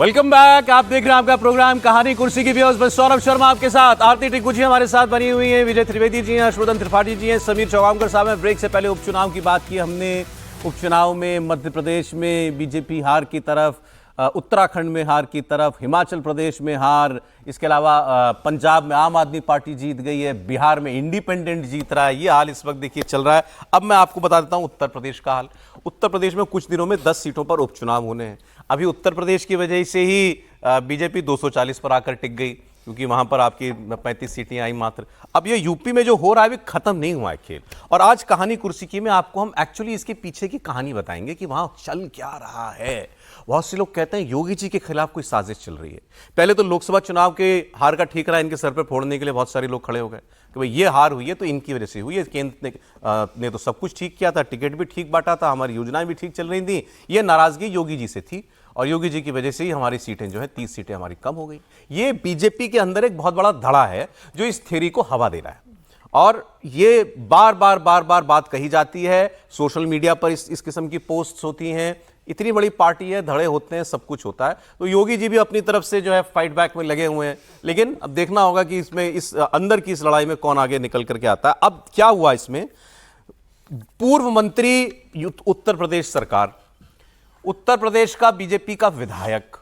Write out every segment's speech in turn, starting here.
Welcome back. आप देख रहे हैं आपका प्रोग्राम कहानी कुर्सी की व्यूअर्स। मैं सौरभ शर्मा आपके साथ। आरती टिक्कू जी हमारे साथ बनी हुई हैं, विजय त्रिवेदी जी हैं, हर्षवर्धन त्रिपाठी जी हैं, समीर चौगामकर साहब हैं। ब्रेक से पहले उपचुनाव की बात की हमने। उपचुनाव में मध्य प्रदेश में बीजेपी हार की तरफ, उत्तराखंड में हार की तरफ, हिमाचल प्रदेश में हार, इसके अलावा पंजाब में आम आदमी पार्टी जीत गई है, बिहार में इंडिपेंडेंट जीत रहा है। ये हाल इस वक्त देखिए चल रहा है। अब मैं आपको बता देता हूं उत्तर प्रदेश का हाल। उत्तर प्रदेश में कुछ दिनों में 10 सीटों पर उपचुनाव होने हैं। अभी उत्तर प्रदेश की वजह से ही बीजेपी 240 पर आकर टिक गई, क्योंकि वहां पर आपकी 35 सीटें आई मात्र। अब ये यूपी में जो हो रहा है अभी खत्म नहीं हुआ है खेल। और आज कहानी कुर्सी की में आपको हम एक्चुअली इसके पीछे की कहानी बताएंगे कि वहां चल क्या रहा है। बहुत से लोग कहते हैं योगी जी के खिलाफ कोई साजिश चल रही है। पहले तो लोकसभा चुनाव के हार का ठीकरा इनके सर पर फोड़ने के लिए बहुत सारे लोग खड़े हो गए कि भाई ये हार हुई है तो इनकी वजह से हुई है। केंद्र ने तो सब कुछ ठीक किया था, टिकट भी ठीक बांटा था, हमारी योजनाएं भी ठीक चल रही थी। ये नाराजगी योगी जी से थी और योगी जी की वजह से ही हमारी सीटें जो है 30 सीटें हमारी कम हो गई। ये बीजेपी के अंदर एक बहुत बड़ा धड़ा है जो इस थ्योरी को हवा दे रहा है और ये बार बार बात कही जाती है। सोशल मीडिया पर इस किस्म की पोस्ट्स होती हैं। इतनी बड़ी पार्टी है, धड़े होते हैं, सब कुछ होता है। तो योगी जी भी अपनी तरफ से जो है फाइट बैक में लगे हुए हैं। लेकिन अब देखना होगा कि इसमें इस अंदर की इस लड़ाई में कौन आगे निकल करके आता है। अब क्या हुआ इसमें, पूर्व मंत्री उत्तर प्रदेश सरकार, उत्तर प्रदेश का बीजेपी का विधायक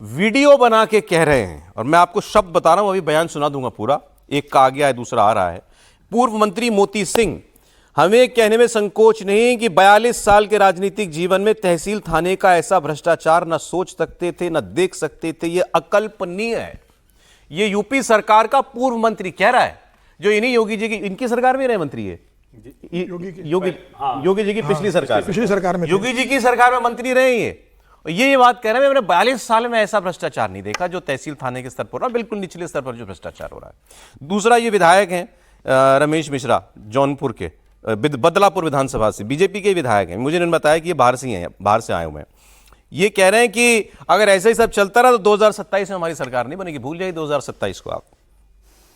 वीडियो बना के कह रहे हैं, और मैं आपको शब्द बता रहा हूं, अभी बयान सुना दूंगा पूरा। एक का आ गया है, दूसरा आ रहा है। पूर्व मंत्री मोती सिंह, हमें कहने में संकोच नहीं कि 42 साल के राजनीतिक जीवन में तहसील थाने का ऐसा भ्रष्टाचार न सोच सकते थे न देख सकते थे, यह अकल्पनीय है। यह यूपी सरकार का पूर्व मंत्री कह रहा है, जो इन्हीं योगी जी की, इनकी सरकार में रहे मंत्री है, योगी जी की पिछली सरकार में योगी जी की सरकार में मंत्री रहे हैं। ये बात कह रहे हैं, मैंने 42 साल में ऐसा भ्रष्टाचार नहीं देखा जो तहसील थाने के स्तर पर हो रहा, बिल्कुल निचले स्तर पर जो भ्रष्टाचार हो रहा है। दूसरा, ये विधायक हैं रमेश मिश्रा, जौनपुर के बदलापुर विधानसभा से, बीजेपी के विधायक हैं। मुझे इन्होंने बताया कि ये बाहर से आए हुए हैं। ये कह रहे हैं कि अगर ऐसे ही सब चलता रहा तो 2027 में हमारी सरकार नहीं बनेगी, भूल जाइए 2027 को आप।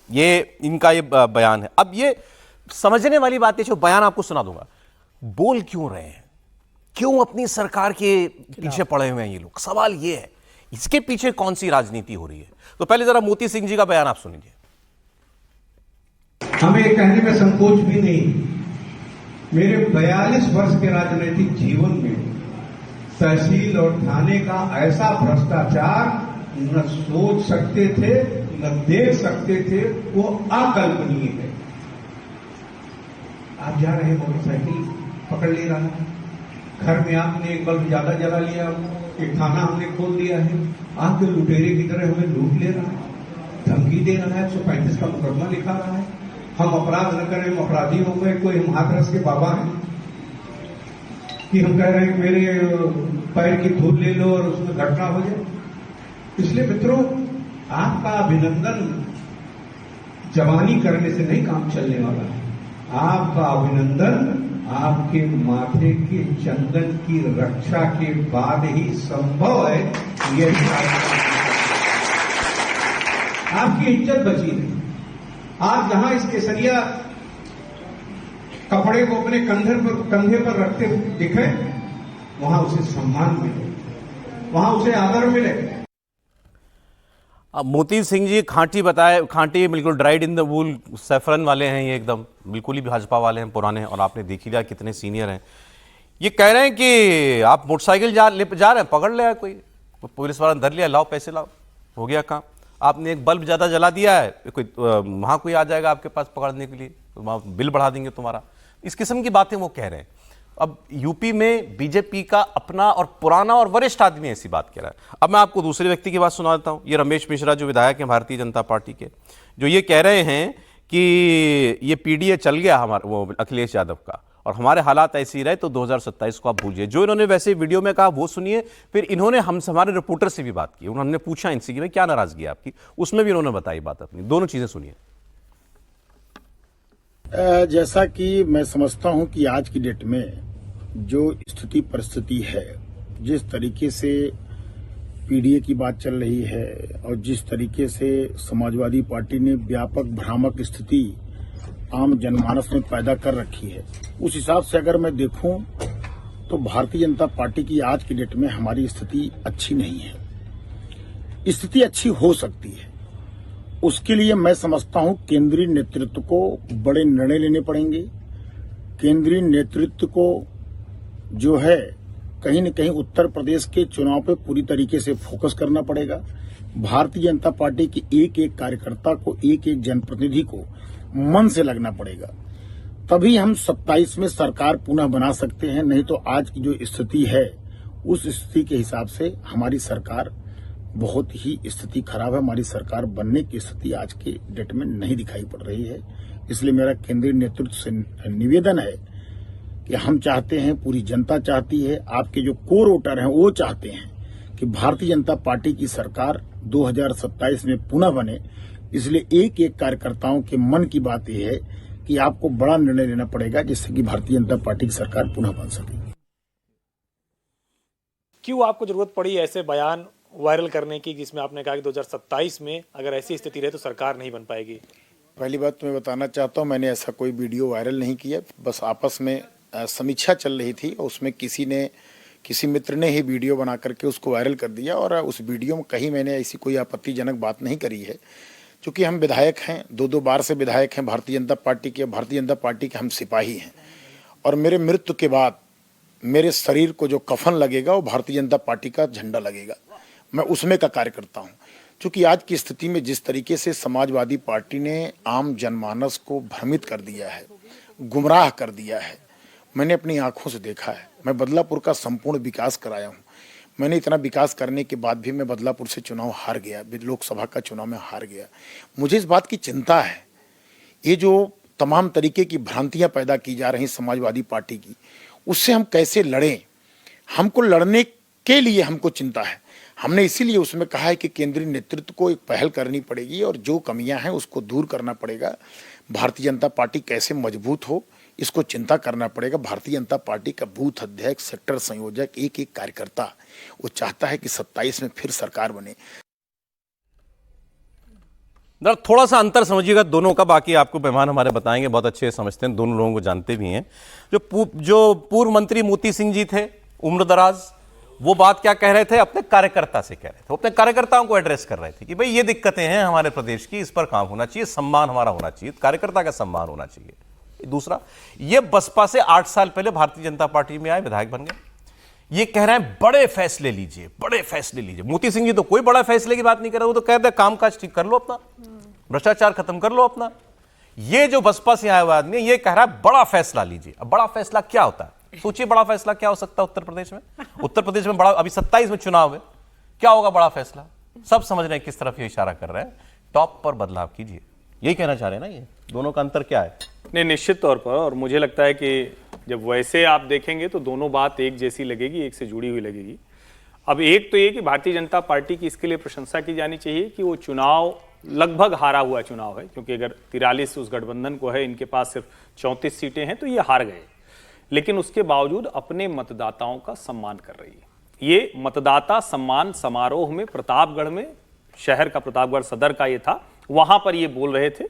ये इनका ये बयान है। अब ये समझने वाली बात है, जो बयान आपको सुना दूंगा, बोल क्यों रहे हैं, क्यों अपनी सरकार के पीछे पड़े हुए हैं ये लोग, सवाल ये है इसके पीछे कौन सी राजनीति हो रही है। तो पहले जरा मोती सिंह जी का बयान आप सुनिए। हमें कहने में संकोच भी नहीं, मेरे 42 वर्ष के राजनीतिक जीवन में तहसील और थाने का ऐसा भ्रष्टाचार न सोच सकते थे न देख सकते थे, वो अकल्पनीय है। आप जा रहे मोटरसाइकिल पकड़ ले रहा है, घर में आपने एक बल्ब ज्यादा जला लिया, एक थाना हमने खोल दिया है, आपके लुटेरे की तरह हमें लूट ले रहा है, धमकी दे रहा है, 135 का मुकदमा लिखा रहा है, हम अपराध न करें, हम अपराधी हो गए, कोई हम हाथरस के बाबा हैं कि हम कह रहे हैं मेरे पैर की धूल ले लो और उसमें घटना हो जाए। इसलिए मित्रों, आपका अभिनंदन जवानी करने से नहीं काम चलने वाला है। आपका अभिनंदन आपके माथे के चंदन की रक्षा के बाद ही संभव है। यही आपकी इज्जत बची नहीं। आज जहां इस केसरिया कपड़े को अपने कंधे पर रखते दिखे, वहां उसे सम्मान मिले, वहां उसे आदर मिले। अब मोती सिंह जी खांटी बताए, खांटी बिल्कुल dried in the wool saffron वाले हैं, ये एकदम बिल्कुल ही भाजपा वाले हैं पुराने, और आपने देख ही लिया कितने सीनियर हैं। ये कह रहे हैं कि आप मोटरसाइकिल जा रहे हैं, पकड़ लिया कोई पुलिस वाला, धर लिया, लाओ पैसे लाओ, हो गया काम। आपने एक बल्ब ज्यादा जला दिया है, कोई वहां कोई आ जाएगा आपके पास पकड़ने के लिए, तो वहां बिल बढ़ा देंगे तुम्हारा। इस किस्म की बातें वो कह रहे हैं। अब यूपी में बीजेपी का अपना और पुराना और वरिष्ठ आदमी ऐसी बात कह रहा है। अब मैं आपको दूसरे व्यक्ति की बात सुना देता हूं। ये रमेश मिश्रा जो विधायक हैं भारतीय जनता पार्टी के, जो ये कह रहे हैं कि ये पीडीए चल गया हमारा, वो अखिलेश यादव का, और हमारे हालात ऐसे ही रहे तो 2027 को आप भूलिए। जो इन्होंने वैसे वीडियो में कहा वो सुनिए। फिर इन्होंने हमारे रिपोर्टर से भी बात की, उन्होंने पूछा इनसे कि भाई क्या नाराजगी है आपकी, उसमें भी उन्होंने बताई बात अपनी। दोनों चीजें सुनिए। जैसा कि मैं समझता हूं कि आज की डेट में जो स्थिति परिस्थिति है, जिस तरीके से पीडीए की बात चल रही है और जिस तरीके से समाजवादी पार्टी ने व्यापक भ्रामक स्थिति आम जनमानस में पैदा कर रखी है, उस हिसाब से अगर मैं देखूं तो भारतीय जनता पार्टी की आज की डेट में हमारी स्थिति अच्छी नहीं है। स्थिति अच्छी हो सकती है। उसके लिए मैं समझता हूं केंद्रीय नेतृत्व को बड़े निर्णय लेने पड़ेंगे। केंद्रीय नेतृत्व को जो है कहीं न कहीं उत्तर प्रदेश के चुनाव पे पूरी तरीके से फोकस करना पड़ेगा। भारतीय जनता पार्टी के एक एक कार्यकर्ता को, एक एक जनप्रतिनिधि को मन से लगना पड़ेगा, तभी हम 27 में सरकार पुनः बना सकते हैं। नहीं तो आज की जो स्थिति है उस स्थिति के हिसाब से हमारी सरकार बहुत ही स्थिति खराब है। हमारी सरकार बनने की स्थिति आज के डेट में नहीं दिखाई पड़ रही है। इसलिए मेरा केंद्रीय नेतृत्व से निवेदन है कि हम चाहते हैं, पूरी जनता चाहती है, आपके जो कोर वोटर हैं वो चाहते हैं कि भारतीय जनता पार्टी की सरकार 2027 में पुनः बने। इसलिए एक एक कार्यकर्ताओं के मन की बात यह है कि आपको बड़ा निर्णय लेना पड़ेगा जिससे कि भारतीय जनता पार्टी की सरकार पुनः बन सके। क्यों आपको जरूरत पड़ी ऐसे बयान वायरल करने की जिसमें आपने कहा कि 2027 में अगर ऐसी स्थिति रहे तो सरकार नहीं बन पाएगी? पहली बात तो मैं बताना चाहता हूं, मैंने ऐसा कोई वीडियो वायरल नहीं किया। बस आपस में समीक्षा चल रही थी और उसमें किसी मित्र ने ही वीडियो बना करके उसको वायरल कर दिया और उस वीडियो में कहीं मैंने ऐसी कोई आपत्तिजनक बात नहीं करी है। चूँकि हम विधायक हैं, 2 बार से विधायक हैं भारतीय जनता पार्टी के हम सिपाही हैं और मेरे मृत्यु के बाद मेरे शरीर को जो कफन लगेगा वो भारतीय जनता पार्टी का झंडा लगेगा। मैं उसमें का कार्यकर्ता हूँ। चूँकि आज की स्थिति में जिस तरीके से समाजवादी पार्टी ने आम जनमानस को भ्रमित कर दिया है, गुमराह कर दिया है, मैंने अपनी आंखों से देखा है। मैं बदलापुर का संपूर्ण विकास कराया हूँ। मैंने इतना विकास करने के बाद भी मैं बदलापुर से चुनाव हार गया, लोकसभा का चुनाव में हार गया। मुझे इस बात की चिंता है, ये जो तमाम तरीके की भ्रांतियां पैदा की जा रही समाजवादी पार्टी की, उससे हम कैसे लड़ें। हमको लड़ने के लिए हमको चिंता है। हमने इसीलिए उसमें कहा है कि केंद्रीय नेतृत्व को एक पहल करनी पड़ेगी और जो कमियां हैं उसको दूर करना पड़ेगा। भारतीय जनता पार्टी कैसे मजबूत हो इसको चिंता करना पड़ेगा। भारतीय जनता पार्टी का बूथ अध्यक्ष, सेक्टर संयोजक, एक एक कार्यकर्ता वो चाहता है कि 27 में फिर सरकार बने। थोड़ा सा अंतर समझिएगा दोनों का, बाकी आपको मेहमान हमारे बताएंगे, बहुत अच्छे समझते हैं, दोनों लोगों को जानते भी हैं। जो पूर्व मंत्री मोती सिंह जी थे, उम्र दराज, वो बात क्या कह रहे थे? अपने कार्यकर्ता से कह रहे थे, वो अपने कार्यकर्ताओं को एड्रेस कर रहे थे कि भाई ये दिक्कतें हैं हमारे प्रदेश की, इस पर काम होना चाहिए, सम्मान हमारा होना चाहिए, कार्यकर्ता का सम्मान होना चाहिए। दूसरा, ये बसपा से 8 साल पहले भारतीय जनता पार्टी में आए, विधायक बन गए, ये कह रहे हैं बड़े फैसले लीजिए, बड़े फैसले लीजिए। मोती सिंह जी तो कोई बड़ा फैसले की बात नहीं कर रहे, वो तो कह रहे कामकाज ठीक कर लो अपना, भ्रष्टाचार खत्म कर लो अपना। ये जो बसपा से आया हुआ आदमी ये कह रहा है बड़ा फैसला लीजिए। अब बड़ा फैसला क्या होता है? सोचिए बड़ा फैसला क्या हो सकता है उत्तर प्रदेश में। उत्तर प्रदेश में बड़ा, अभी 27 में चुनाव है, क्या होगा बड़ा फैसला? सब समझ रहे हैं किस तरफ ये इशारा कर रहे हैं। टॉप पर बदलाव कीजिए, यही कहना चाह रहे हैं ना। ये दोनों का अंतर क्या है? नहीं, निश्चित तौर पर, और मुझे लगता है कि जब वैसे आप देखेंगे तो दोनों बात एक जैसी लगेगी, एक से जुड़ी हुई लगेगी। अब एक तो ये कि भारतीय जनता पार्टी की इसके लिए प्रशंसा की जानी चाहिए कि वो चुनाव लगभग हारा हुआ चुनाव है, क्योंकि अगर 43 उस गठबंधन को है, इनके पास सिर्फ 34 सीटें हैं, तो ये हार गए, लेकिन उसके बावजूद अपने मतदाताओं का सम्मान कर रही है। ये मतदाता सम्मान समारोह में प्रतापगढ़ में, शहर का प्रतापगढ़ सदर का ये था, वहां पर ये बोल रहे थे।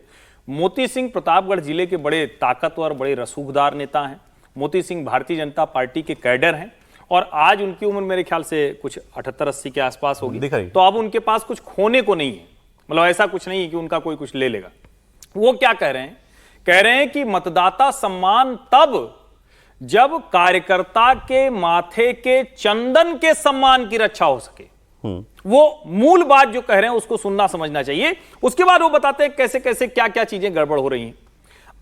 मोती सिंह प्रतापगढ़ जिले के बड़े ताकतवर, बड़े रसूखदार नेता हैं। मोती सिंह भारतीय जनता पार्टी के कैडर हैं और आज उनकी उम्र मेरे ख्याल से कुछ 78-80 के आसपास होगी, तो अब उनके पास कुछ खोने को नहीं है। मतलब ऐसा कुछ नहीं है कि उनका कोई कुछ ले लेगा। वो क्या कह रहे हैं? कह रहे हैं कि मतदाता सम्मान तब जब कार्यकर्ता के माथे के चंदन के सम्मान की रक्षा हो सके। वो मूल बात जो कह रहे हैं उसको सुनना समझना चाहिए। उसके बाद वो बताते हैं कैसे कैसे क्या क्या चीजें गड़बड़ हो रही हैं।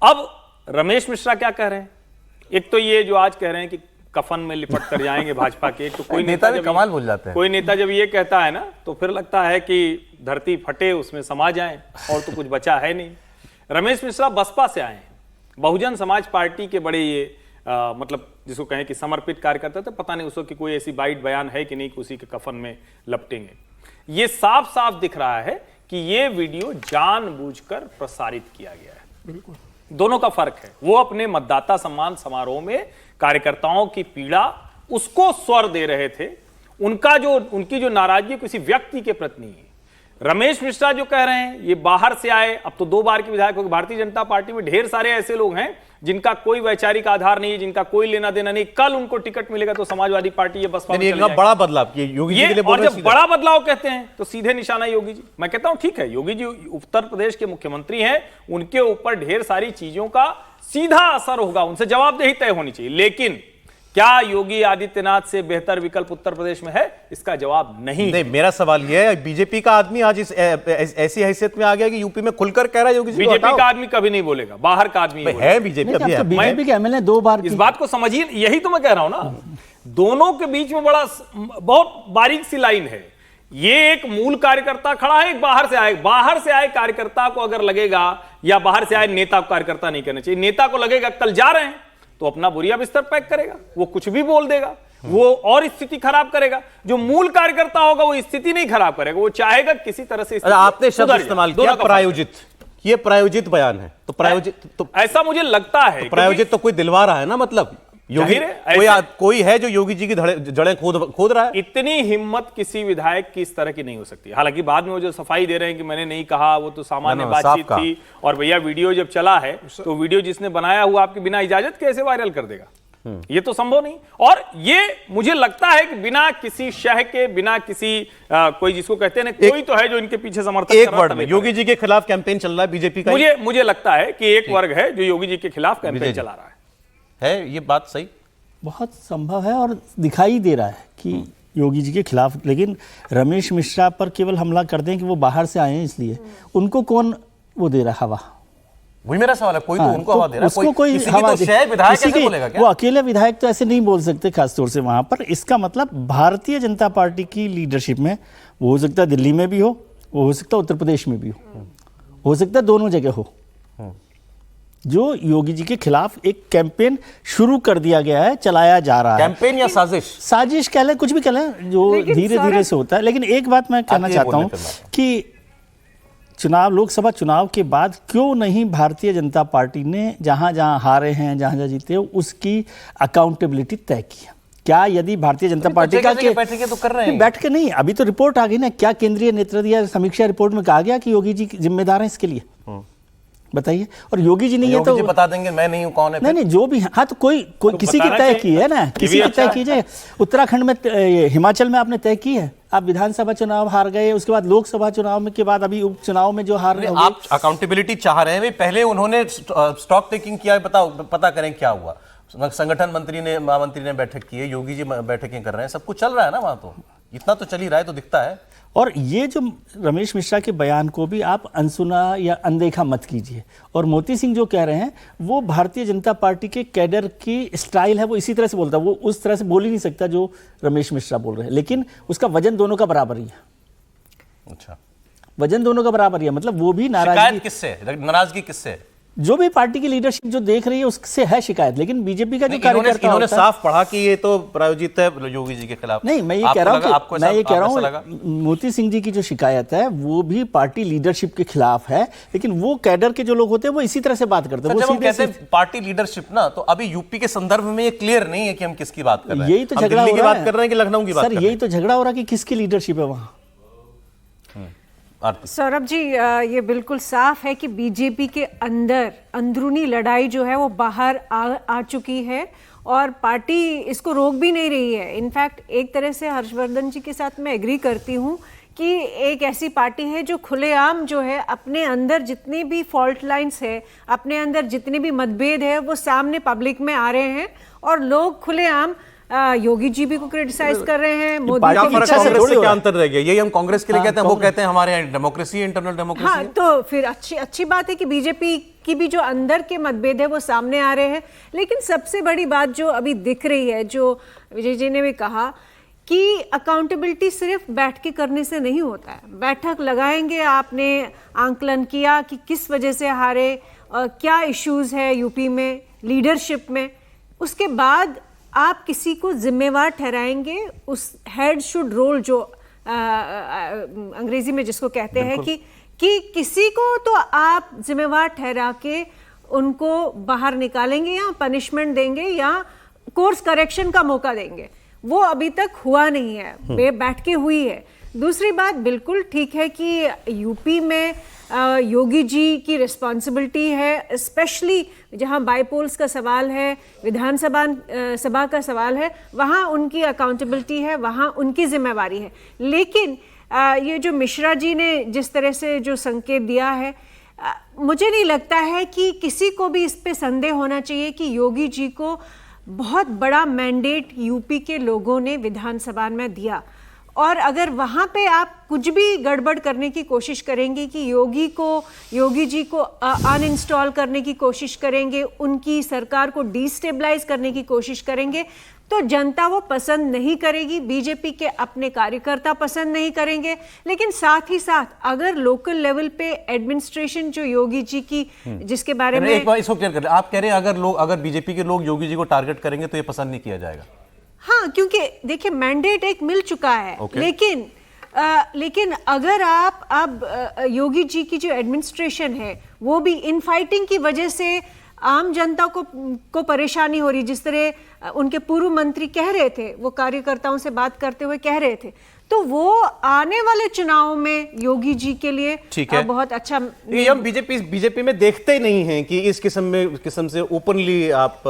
अब रमेश मिश्रा क्या कह रहे हैं? एक तो ये जो आज कह रहे हैं कि कफन में लिपट कर जाएंगे भाजपा के, तो कोई नेता भी कमाल भूल जाते हैं। कोई नेता जब ये कहता है ना तो फिर लगता है कि धरती फटे उसमें समा जाए और तो कुछ बचा है नहीं। रमेश मिश्रा बसपा से आए हैं, बहुजन समाज पार्टी के बड़े ये मतलब जिसको कहें कि समर्पित कार्यकर्ता थे। पता नहीं उसको कि कोई ऐसी बाइट बयान है कि नहीं कि उसी के कफन में लपटेंगे। ये साफ साफ दिख रहा है कि ये वीडियो जानबूझकर प्रसारित किया गया है। बिल्कुल दोनों का फर्क है। वो अपने मतदाता सम्मान समारोह में कार्यकर्ताओं की पीड़ा उसको स्वर दे रहे थे, उनकी जो नाराजगी किसी व्यक्ति के प्रति नहीं है। रमेश मिश्रा जो कह रहे हैं ये बाहर से आए, अब तो 2 बार के विधायक हो गए। भारतीय जनता पार्टी में ढेर सारे ऐसे लोग हैं जिनका कोई वैचारिक आधार नहीं है, जिनका कोई लेना देना नहीं, कल उनको टिकट मिलेगा तो समाजवादी पार्टी ये बसपा में चली जाएगी। बड़ा बदलाव किए योगी जी के लिए बोल और रहे हैं जब सीधा। बड़ा बदलाव कहते हैं तो सीधे निशाना योगी जी। मैं कहता हूं ठीक है, योगी जी उत्तर प्रदेश के मुख्यमंत्री हैं, उनके ऊपर ढेर सारी चीजों का सीधा असर होगा, उनसे जवाबदेही तय होनी चाहिए। लेकिन क्या योगी आदित्यनाथ से बेहतर विकल्प उत्तर प्रदेश में है? इसका जवाब नहीं। मेरा सवाल यह है, बीजेपी का आदमी आज इस ऐसी हैसियत में आ गया कि यूपी में खुलकर कह रहा है योगी जी को बीजेपी हटाओ। का आदमी कभी नहीं बोलेगा, बाहर का आदमी ही बोलेगा। है बीजेपी अभी है। बीजेपी के एमएलए 2 बार इस बात को समझिए, यही तो मैं कह रहा हूं ना, दोनों के बीच में बहुत बारीक सी लाइन है। ये एक मूल कार्यकर्ता खड़ा है, एक बाहर से आए कार्यकर्ता को अगर लगेगा, या बाहर से आए नेता को कार्यकर्ता नहीं कहना चाहिए, नेता को लगेगा कल जा रहे हैं तो अपना बोरिया बिस्तर पैक करेगा, वो कुछ भी बोल देगा, वो और स्थिति खराब करेगा। जो मूल कार्यकर्ता होगा वो स्थिति नहीं खराब करेगा, वो चाहेगा किसी तरह से। आपने शब्द इस्तेमाल किया प्रायोजित, ये प्रायोजित बयान है, तो प्रायोजित तो ऐसा मुझे लगता है। तो प्रायोजित तो कोई दिलवा रहा है ना, मतलब योगी कोई है जो योगी जी की जड़ें खोद रहा है। इतनी हिम्मत किसी विधायक की इस तरह की नहीं हो सकती। हालांकि बाद में वो जो सफाई दे रहे हैं कि मैंने नहीं कहा, वो तो सामान्य बातचीत थी। और भैया वीडियो जब चला है तो वीडियो जिसने बनाया हुआ आपकी बिना इजाजत कैसे वायरल कर देगा? ये तो संभव नहीं। और ये मुझे लगता है कि बिना किसी शह के, बिना किसी कोई जिसको कहते हैं कोई तो है जो इनके पीछे समर्थन एक वर्ड में योगी जी के खिलाफ कैंपेन चल रहा है बीजेपी का। मुझे लगता है कि एक वर्ग है जो योगी जी के खिलाफ कैंपेन चला रहा है। ये बात सही बहुत संभव है और दिखाई दे रहा है कि योगी जी के खिलाफ। लेकिन रमेश मिश्रा पर केवल हमला कर दें कि वो बाहर से आए हैं, इसलिए उनको कौन वो दे रहा है हवा? वही मेरा सवाल है, कोई तो उनको हवा दे रहा है, उसको कोई हवा तो विधायक कैसे बोलेगा क्या? वो अकेले विधायक तो ऐसे नहीं बोल सकते, खासतौर से वहां पर। इसका मतलब भारतीय जनता पार्टी की लीडरशिप में, वो हो सकता है दिल्ली में भी हो सकता है उत्तर प्रदेश में भी हो सकता है दोनों जगह हो, जो योगी जी के खिलाफ एक कैंपेन शुरू कर दिया गया है, चलाया जा रहा है। कैंपेन या साजिश कह लें, कुछ भी कह लें, जो धीरे धीरे से होता है। लेकिन एक बात मैं कहना चाहता हूं कि लोकसभा चुनाव के बाद क्यों नहीं भारतीय जनता पार्टी ने जहां जहां हारे हैं, जहां जहां जीते हो, उसकी अकाउंटेबिलिटी तय की? क्या यदि भारतीय जनता पार्टी का तो कर रहे हैं, बैठ के नहीं, अभी तो रिपोर्ट आ गई ना, क्या केंद्रीय नेतृत्व या समीक्षा रिपोर्ट में कहा गया कि योगी जी जिम्मेदार हैं इसके लिए? बताइए। और योगी जी नहीं है तो बता देंगे, मैं नहीं हूं, कौन है? नहीं जो भी, हाँ तो कोई किसी की तय की है ना, किसी की तय कीजिए। उत्तराखंड में, हिमाचल में आपने तय की है, आप विधानसभा चुनाव हार गए, उसके बाद लोकसभा चुनाव में के बाद अभी उपचुनाव में जो हार रहे, आप अकाउंटेबिलिटी चाह रहे हैं। पहले उन्होंने स्टॉक टेकिंग किया, पता करें क्या हुआ। संगठन महामंत्री ने बैठक की है, योगी जी बैठकें कर रहे हैं, सब कुछ चल रहा है ना वहां, तो इतना तो चल ही रहा है, तो दिखता है। और ये जो रमेश मिश्रा के बयान को भी आप अनसुना या अनदेखा मत कीजिए। और मोती सिंह जो कह रहे हैं वो भारतीय जनता पार्टी के कैडर की स्टाइल है, वो इसी तरह से बोलता है, वो उस तरह से बोल ही नहीं सकता जो रमेश मिश्रा बोल रहे हैं। लेकिन उसका वजन दोनों का बराबर ही है। अच्छा, वजन दोनों का बराबर ही है, मतलब वो भी नाराजगी किससे जो भी पार्टी की लीडरशिप जो देख रही है उससे है शिकायत। लेकिन बीजेपी का जो कार्यकर्ता इन्होंने साफ पढ़ा कि ये तो प्रायोजित है योगी जी के खिलाफ। नहीं, मैं ये कह रहा हूँ मोती सिंह जी की जो शिकायत है वो भी पार्टी लीडरशिप के खिलाफ है। लेकिन वो कैडर के जो लोग होते हैं वो इसी तरह से बात करते हैं। वो कहते हैं पार्टी लीडरशिप ना, तो अभी यूपी के संदर्भ में ये क्लियर नहीं है कि हम किसकी बात कर रहे हैं। यही तो झगड़ा हो रहा है, बात कर रहे हैं कि लखनऊ की बात कर रहे हैं। यही तो झगड़ा हो रहा है कि किसकी लीडरशिप है वहां। सौरभ जी, ये बिल्कुल साफ है कि बीजेपी के अंदर अंदरूनी लड़ाई जो है वो बाहर आ चुकी है और पार्टी इसको रोक भी नहीं रही है। इनफैक्ट एक तरह से हर्षवर्धन जी के साथ मैं एग्री करती हूँ कि एक ऐसी पार्टी है जो खुलेआम जो है अपने अंदर जितनी भी फॉल्ट लाइंस है, अपने अंदर जितने भी मतभेद है वो सामने पब्लिक में आ रहे हैं और लोग खुलेआम योगी जी भी को क्रिटिसाइज कर रहे हैं। मोदी की क्या अंतर रह गया? यही हम कांग्रेस के लिए कहते हैं, वो कहते हैं हमारे यहाँ डेमोक्रेसी, इंटरनल डेमोक्रेसी। हाँ, तो फिर अच्छी बात है कि बीजेपी की भी जो अंदर के मतभेद है वो सामने आ रहे हैं। लेकिन सबसे बड़ी बात जो अभी दिख रही है, जो विजय जी ने भी कहा कि अकाउंटेबिलिटी सिर्फ बैठ के करने से नहीं होता है। बैठक लगाएंगे, आपने आंकलन किया कि किस वजह से हारे, क्या इश्यूज है यूपी में लीडरशिप में, उसके बाद आप किसी को जिम्मेवार ठहराएंगे। उस हेड शुड रोल जो अंग्रेजी में जिसको कहते हैं कि किसी को तो आप जिम्मेवार ठहरा के उनको बाहर निकालेंगे या पनिशमेंट देंगे या कोर्स करेक्शन का मौका देंगे। वो अभी तक हुआ नहीं है, बैठ के हुई है। दूसरी बात बिल्कुल ठीक है कि यूपी में योगी जी की रिस्पॉन्सिबिलिटी है, स्पेशली जहां बाईपोल्स का सवाल है, सभा का सवाल है, वहां उनकी अकाउंटेबिलिटी है, वहां उनकी जिम्मेवारी है। लेकिन ये जो मिश्रा जी ने जिस तरह से जो संकेत दिया है, मुझे नहीं लगता है कि किसी को भी इस पे संदेह होना चाहिए कि योगी जी को बहुत बड़ा मैंडेट यूपी के लोगों ने विधानसभा में दिया, और अगर वहां पे आप कुछ भी गड़बड़ करने की कोशिश करेंगे कि योगी जी को अनइंस्टॉल करने की कोशिश करेंगे, उनकी सरकार को डिस्टेबलाइज करने की कोशिश करेंगे, तो जनता वो पसंद नहीं करेगी, बीजेपी के अपने कार्यकर्ता पसंद नहीं करेंगे। लेकिन साथ ही साथ अगर लोकल लेवल पे एडमिनिस्ट्रेशन जो योगी जी की, जिसके बारे में एक बार इसको क्लियर कर रहे हैं, आप कह रहे हैं अगर बीजेपी के लोग योगी जी को टारगेट करेंगे तो ये पसंद नहीं किया जाएगा? हाँ, क्योंकि देखिए मैंडेट एक मिल चुका है। लेकिन अगर आप अब योगी जी की जो एडमिनिस्ट्रेशन है वो भी इनफाइटिंग की वजह से आम जनता को परेशानी हो रही, जिस तरह उनके पूर्व मंत्री कह रहे थे, वो कार्यकर्ताओं से बात करते हुए कह रहे थे, तो वो आने वाले चुनाव में योगी जी के लिए बहुत अच्छा। ये हम बीजेपी में देखते ही नहीं हैं कि इस किस्म से ओपनली आप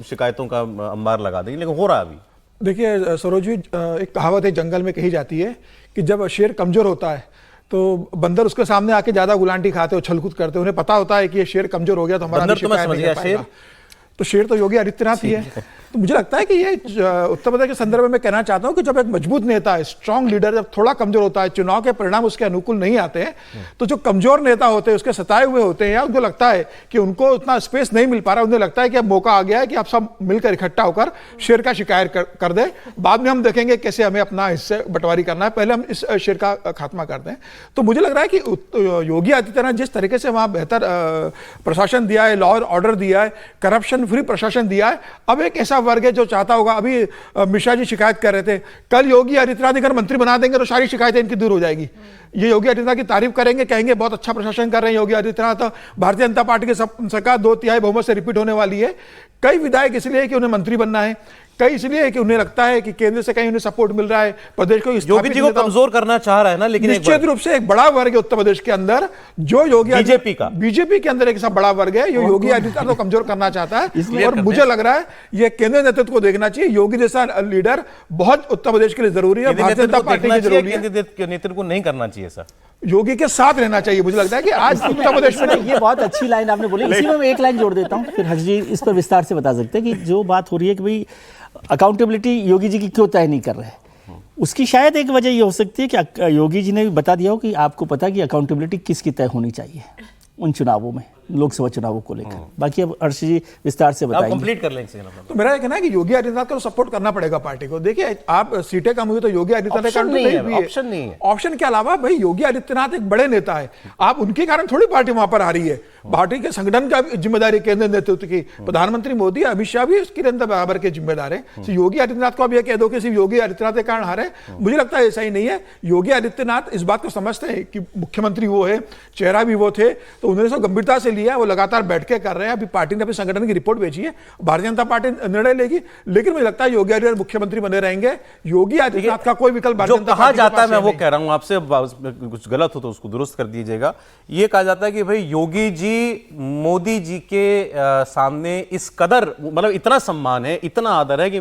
शिकायतों का अंबार लगा देंगे, लेकिन हो रहा है अभी। देखिए सरोज जी, एक कहावत है जंगल में कही जाती है कि जब शेर कमजोर होता है तो बंदर उसके सामने आके ज्यादा गुलांटी खाते हो, छलकूद करते हो, उन्हें पता होता है कि ये शेर कमजोर हो गया तो हमारा शेर तो शेर तो योगी आदित्यनाथ ही है। तो मुझे लगता है कि ये उत्तर प्रदेश के संदर्भ में मैं कहना चाहता हूं कि जब एक मजबूत नेता है, स्ट्रांग लीडर जब थोड़ा कमजोर होता है, चुनाव के परिणाम उसके अनुकूल नहीं आते हैं, तो जो कमजोर नेता होते हैं, उसके सताए हुए होते हैं, या उनको लगता है कि उनको उतना स्पेस नहीं मिल पा रहा, उन्हें लगता है कि अब मौका आ गया है कि आप सब मिलकर इकट्ठा होकर शेर का शिकायत कर दे, बाद में हम देखेंगे कैसे हमें अपना हिस्से बंटवारी करना है, पहले हम इस शेर का खात्मा कर दें। तो मुझे लग रहा है कि योगी आदित्यनाथ जिस तरीके से वहां बेहतर प्रशासन दिया है, लॉ और ऑर्डर दिया है, करप्शन फ्री प्रशासन दिया है, अब एक ऐसा वर्ग है जो चाहता होगा, अभी मिश्रा जी शिकायत कर रहे थे, कल योगी आदित्यनाथ अगर मंत्री बना देंगे तो सारी शिकायतें इनकी दूर हो जाएगी। ये योगी आदित्यनाथ की तारीफ करेंगे, कहेंगे बहुत अच्छा प्रशासन कर रहे हैं योगी आदित्यनाथ, भारतीय जनता पार्टी की सरकार 2/3 बहुमत से रिपीट होने वाली है। कई विधायक इसलिए कि उन्हें मंत्री बनना है, कई इसलिए है कि उन्हें लगता है कि केंद्र से कहीं उन्हें सपोर्ट मिल रहा है, प्रदेश को योगी जी को कमजोर करना चाह रहा है ना, लेकिन निश्चित रूप से एक बड़ा वर्ग है उत्तर प्रदेश के अंदर जो योगी बीजेपी के अंदर एक ऐसा बड़ा वर्ग है जो योगी आदित्यनाथ को कमजोर करना चाहता है। और मुझे लग रहा है यह केंद्रीय नेतृत्व को देखना चाहिए, योगी जैसा लीडर बहुत उत्तर प्रदेश के लिए जरूरी है, भारतीय जनता पार्टी की जरूरी है। नेतृत्व को नहीं करना चाहिए सर, योगी के साथ रहना चाहिए। मुझे लगता है कि आज उत्तर प्रदेश में ये बहुत अच्छी लाइन आपने बोली, इसी में मैं एक लाइन जोड़ देता हूं, फिर हर्ष जी इस पर विस्तार से बता सकते हैं कि जो बात हो रही है कि भाई अकाउंटेबिलिटी योगी जी की क्यों तय नहीं कर रहे, उसकी शायद एक वजह ये हो सकती है कि योगी जी ने भी बता दिया हो कि आपको पता है कि अकाउंटेबिलिटी किसकी तय होनी चाहिए उन चुनावों में, लोकसभा चुनावों को लेकर। बाकी अब हर्ष जी विस्तार से बताएंगे। कंप्लीट कर लेंगे। तो मेरा कहना है कि योगी आदित्यनाथ को सपोर्ट करना पड़ेगा पार्टी को। देखिए आप सीटें कम हुई तो योगी आदित्यनाथ ऑप्शन नहीं है, ऑप्शन के अलावा भाई योगी आदित्यनाथ एक बड़े नेता है, आप उनके कारण थोड़ी पार्टी वहां पर आ रही है, पार्टी के संगठन का जिम्मेदारी केंद्रीय नेतृत्व की, प्रधानमंत्री मोदी अमित शाह भी उसकी बराबर के जिम्मेदार है। योगी आदित्यनाथ को अब यह कह दो कि सिर्फ योगी आदित्यनाथ के कारण हारे, मुझे लगता है ऐसा ही नहीं है। योगी आदित्यनाथ इस बात को समझते हैं कि मुख्यमंत्री वो है, चेहरा भी वो थे, तो उन्होंने इसको गंभीरता से लिया, वो लगातार बैठ के कर रहे हैं। अभी पार्टी ने अपने संगठन की रिपोर्ट भेजी है, भारतीय जनता पार्टी निर्णय लेगी, लेकिन मुझे लगता है योगी आदित्यनाथ मुख्यमंत्री बने रहेंगे। योगी आदित्यनाथ का कोई विकल्प भारतीय जनता पार्टी जाता है, मैं वो कह रहा हूं आपसे, कुछ गलत हो तो उसको दुरुस्त कर दीजिएगा। ये कहा जाता है कि भाई योगी जी मोदी जी के सामने इस कदर, मतलब इतना सम्मान है, इतना आदर है कि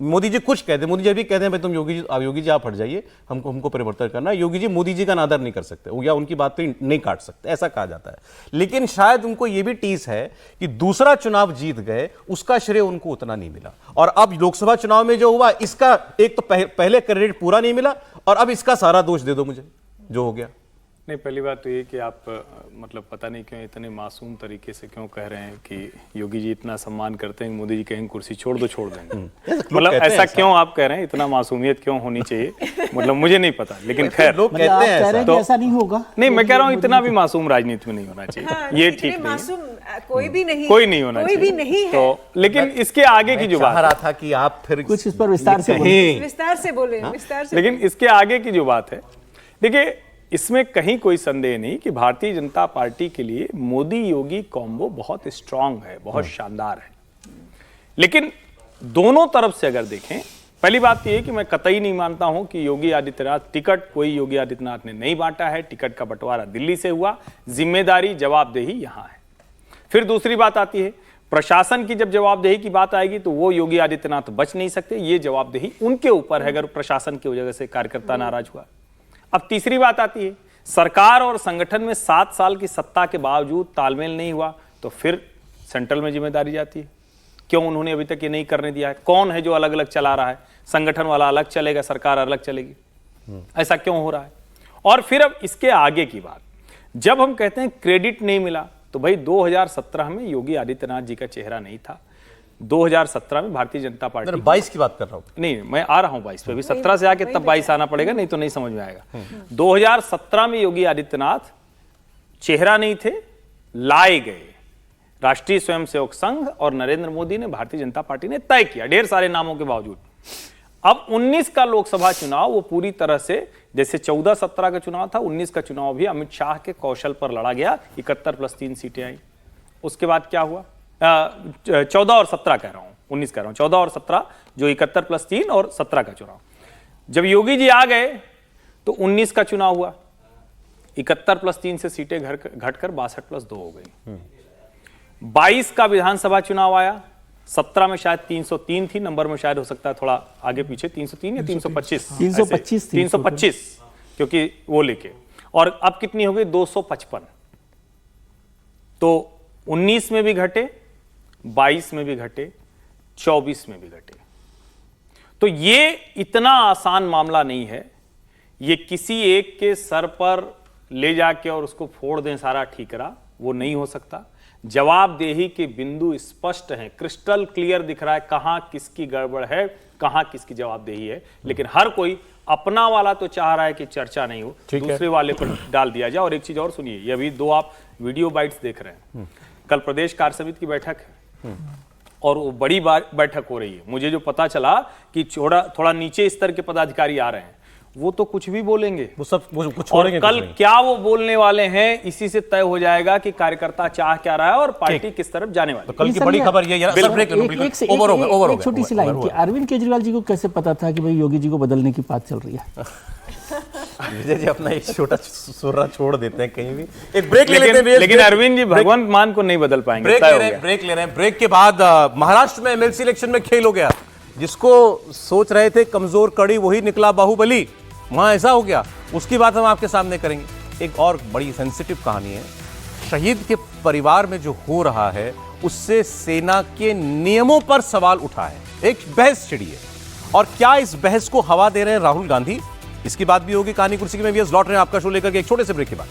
मोदी जी कुछ कहते हैं, मोदी जी भी कहते हैं भाई तुम योगी जी आप हट जाइए, हमको परिवर्तन करना है। योगी जी मोदी जी का अनादर नहीं कर सकते या उनकी बात पे नहीं काट सकते, ऐसा कहा जाता है। लेकिन शायद उनको यह भी टीस है कि दूसरा चुनाव जीत गए, उसका श्रेय उनको उतना नहीं मिला, और अब लोकसभा चुनाव में जो हुआ इसका एक तो पहले क्रेडिट पूरा नहीं मिला, और अब इसका सारा दोष दे दो मुझे जो हो गया। नहीं, पहली बात तो ये कि आप मतलब पता नहीं क्यों इतने मासूम तरीके से क्यों कह रहे हैं कि योगी जी इतना सम्मान करते हैं, मोदी जी कहेंगे कुर्सी छोड़ दो छोड़ देंगे, मतलब ऐसा क्यों आप कह रहे हैं, इतना मासूमियत क्यों होनी चाहिए, मतलब मुझे नहीं पता, लेकिन खैर लोग कहते हैं तो ऐसा नहीं होगा। नहीं, मैं कह रहा हूँ इतना भी मासूम राजनीति में नहीं होना चाहिए, ये ठीक नहीं, कोई भी नहीं होना चाहिए, कोई भी नहीं है। तो लेकिन इसके आगे की जो बात रहा था कि आप फिर कुछ इस पर विस्तार से बोले, विस्तार से। लेकिन इसके आगे की जो बात है, देखिए इसमें कहीं कोई संदेह नहीं कि भारतीय जनता पार्टी के लिए मोदी योगी कॉम्बो बहुत स्ट्रांग है, बहुत शानदार है। लेकिन दोनों तरफ से अगर देखें पहली बात यह है कि मैं कतई नहीं मानता हूं कि योगी आदित्यनाथ टिकट कोई योगी आदित्यनाथ ने नहीं बांटा है। टिकट का बंटवारा दिल्ली से हुआ, जिम्मेदारी जवाबदेही यहां है। फिर दूसरी बात आती है प्रशासन की, जब जवाबदेही की बात आएगी तो वो योगी आदित्यनाथ बच नहीं सकते, ये जवाबदेही उनके ऊपर है अगर प्रशासन की वजह से कार्यकर्ता नाराज हुआ। अब तीसरी बात आती है सरकार और संगठन में 7 साल की सत्ता के बावजूद तालमेल नहीं हुआ तो फिर सेंट्रल में जिम्मेदारी जाती है। क्यों उन्होंने अभी तक ये नहीं करने दिया है? कौन है जो अलग अलग चला रहा है? संगठन वाला अलग चलेगा, सरकार अलग चलेगी, ऐसा क्यों हो रहा है? और फिर अब इसके आगे की बात, जब हम कहते हैं क्रेडिट नहीं मिला तो भाई 2017 में योगी आदित्यनाथ जी का चेहरा नहीं था। 2017 में भारतीय जनता पार्टी 22 की बात कर रहा हूं। नहीं, मैं आ रहा हूं 22 पे, अभी 17 से आके तब 22 आना पड़ेगा, नहीं तो नहीं समझ में आएगा। 2017 में योगी आदित्यनाथ चेहरा नहीं थे, लाए गए। राष्ट्रीय स्वयंसेवक संघ और नरेंद्र मोदी ने, भारतीय जनता पार्टी ने तय किया ढेर सारे नामों के बावजूद। अब 19 का लोकसभा चुनाव वो पूरी तरह से जैसे 14-17 का चुनाव था, 19 का चुनाव भी अमित शाह के कौशल पर लड़ा गया। 71+3 सीटें आई। उसके बाद क्या हुआ? 14 और 17 कह रहा हूं, 19 कह रहा हूं, 14 और 17 जो 71+3 और 17 का चुनाव। जब योगी जी आ गए तो 19 का चुनाव हुआ, 71+3 से सीटें घटकर 62+2 हो गई। 22 का विधानसभा चुनाव आया, 17 में शायद 303 थी, नंबर में शायद हो सकता है थोड़ा आगे पीछे 303 या 325 325 क्योंकि वो लेके, और अब कितनी हो गई? 255। तो 19 में भी घटे, 22 में भी घटे, 24 में भी घटे। तो ये इतना आसान मामला नहीं है, ये किसी एक के सर पर ले जाके और उसको फोड़ दें सारा ठीकरा, वो नहीं हो सकता। जवाबदेही के बिंदु स्पष्ट हैं, क्रिस्टल क्लियर दिख रहा है कहां किसकी गड़बड़ है, कहां किसकी जवाबदेही है। लेकिन हर कोई अपना वाला तो चाह रहा है कि चर्चा नहीं हो, दूसरे वाले पर डाल दिया जाए। और एक चीज और सुनिए, ये अभी 2 आप वीडियो बाइट्स देख रहे हैं, कल प्रदेश कार्य समिति की बैठक है और वो बड़ी बैठक हो रही है। मुझे जो पता चला कि थोड़ा नीचे स्तर के पदाधिकारी आ रहे हैं, वो तो कुछ भी बोलेंगे, वो सब कुछ और कल क्या वो बोलने वाले हैं, इसी से तय हो जाएगा कि कार्यकर्ता चाह क्या रहा है और पार्टी किस तरफ जाने वाली। तो कल की बड़ी खबर ये एक छोटी सी लाइन कि अरविंद केजरीवाल जी को कैसे पता था कि भाई योगी जी को बदलने की बात चल रही है? विजय जी अपना एक छोटा सुर्रा छोड़ देते हैं कहीं भी। एक ब्रेक ले लेते हैं, लेकिन अरविंद जी भगवंत मान को नहीं बदल पाएंगे। ब्रेक ले रहे हैं। ब्रेक के बाद महाराष्ट्र में एमएलसी इलेक्शन में खेल हो गया। जिसको सोच रहे थे कमजोर कड़ी, वही निकला बाहुबली। वहां ऐसा हो गया, उसकी बात हम आपके सामने करेंगे। एक और बड़ी सेंसिटिव कहानी है, शहीद के परिवार में जो हो रहा है उससे सेना के नियमों पर सवाल उठा है, एक बहस छिड़ी है। और क्या इस बहस को हवा दे रहे हैं राहुल गांधी? इसकी बात भी होगी कहानी कुर्सी में। लौट रहे हैं आपका शो लेकर के एक छोटे से ब्रेक के बाद।